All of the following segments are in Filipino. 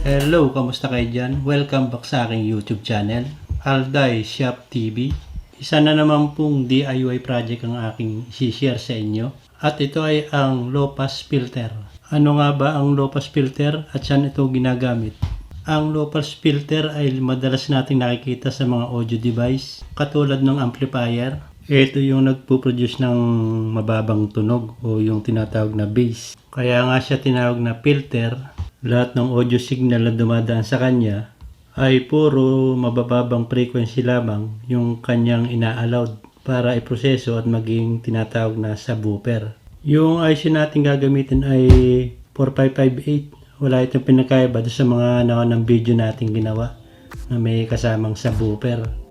Hello, kamusta kayo dyan? Welcome back sa aking YouTube channel, Alday Shop TV. Isa na naman pong DIY project ang aking i-share sa inyo. At ito ay ang low pass filter. Ano nga ba ang low pass filter at saan ito ginagamit? Ang low pass filter ay madalas nating nakikita sa mga audio device katulad ng amplifier. Ito yung nagpo-produce ng mababang tunog o yung tinatawag na bass. Kaya nga siya tinawag na filter. Lahat ng audio signal na dumadaan sa kanya ay puro mabababang frequency lamang yung kanyang ina-allowed para iproseso at maging tinatawag na subwoofer. Yung IC natin gagamitin ay 4558. Wala itong pinakaiba sa mga naunang video natin ginawa na may kasamang subwoofer.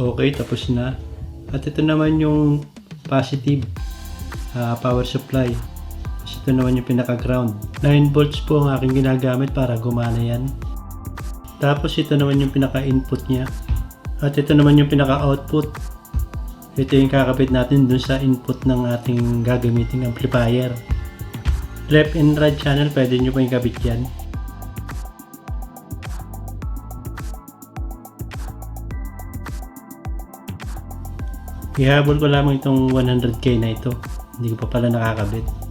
Okay, tapos na. At ito naman yung positive power supply. Tapos ito naman yung pinaka-ground. 9 volts po ang aking ginagamit para gumana yan. Tapos ito naman yung pinaka-input niya. At ito naman yung pinaka-output. Ito yung kakabit natin dun sa input ng ating gagamiting amplifier. Left and right channel, pwede nyo pa yung kabit yan. Ihabol ko lamang itong 100k na ito. Hindi ko pa pala nakakabit.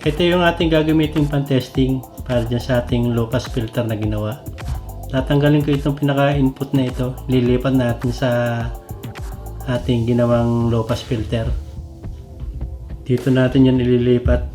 Ito yung ating gagamitin pang-testing para dyan sa ating low pass filter na ginawa. Tatanggalin ko itong pinaka-input na ito. Lilipat natin sa ating ginawang low pass filter. Dito natin yan ililipat.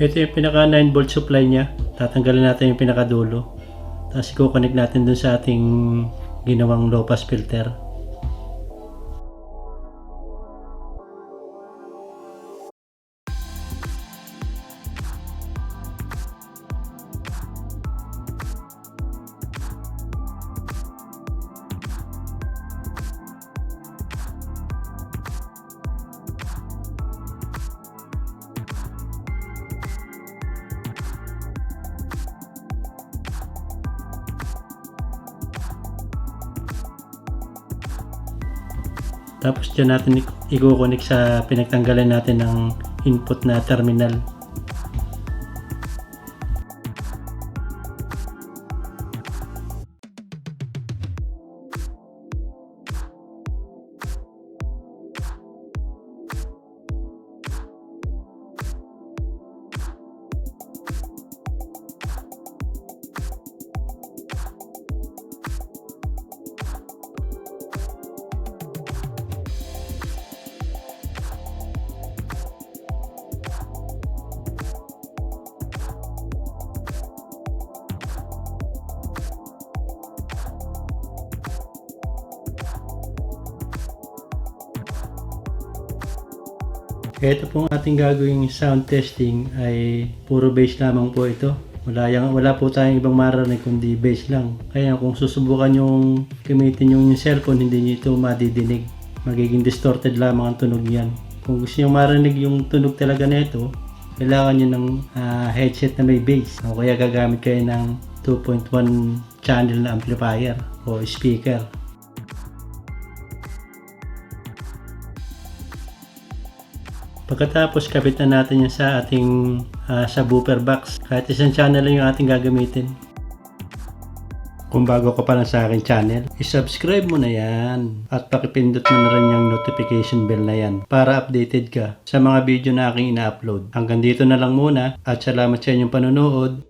Ito yung pinaka 9 volt supply niya. Tatanggalin natin yung pinaka dulo. Tapos i-connect natin dun sa ating ginawang low pass filter. Tapos dyan natin i-connect sa pinagtanggalan natin ng input na terminal. Ito pong ating gagawing sound testing ay puro bass lamang po ito. Wala po tayong ibang maririnig kundi bass lang. Kaya kung susubukan yung gamitin yung cellphone, hindi nyo ito madidinig. Magiging distorted lamang ang tunog yan. Kung gusto nyo marinig yung tunog talaga nito, kailangan nyo ng headset na may bass. O kaya gagamit kayo ng 2.1 channel na amplifier o speaker. Pagkatapos kabit na natin yan sa ating subwoofer box. Kahit isang channel lang yung ating gagamitin. Kung bago ka pa lang sa aking channel, i-subscribe mo na yan. At pakipindot mo na rin yung notification bell na yan para updated ka sa mga video na aking ina-upload. Hanggang dito na lang muna at salamat sa inyong panonood.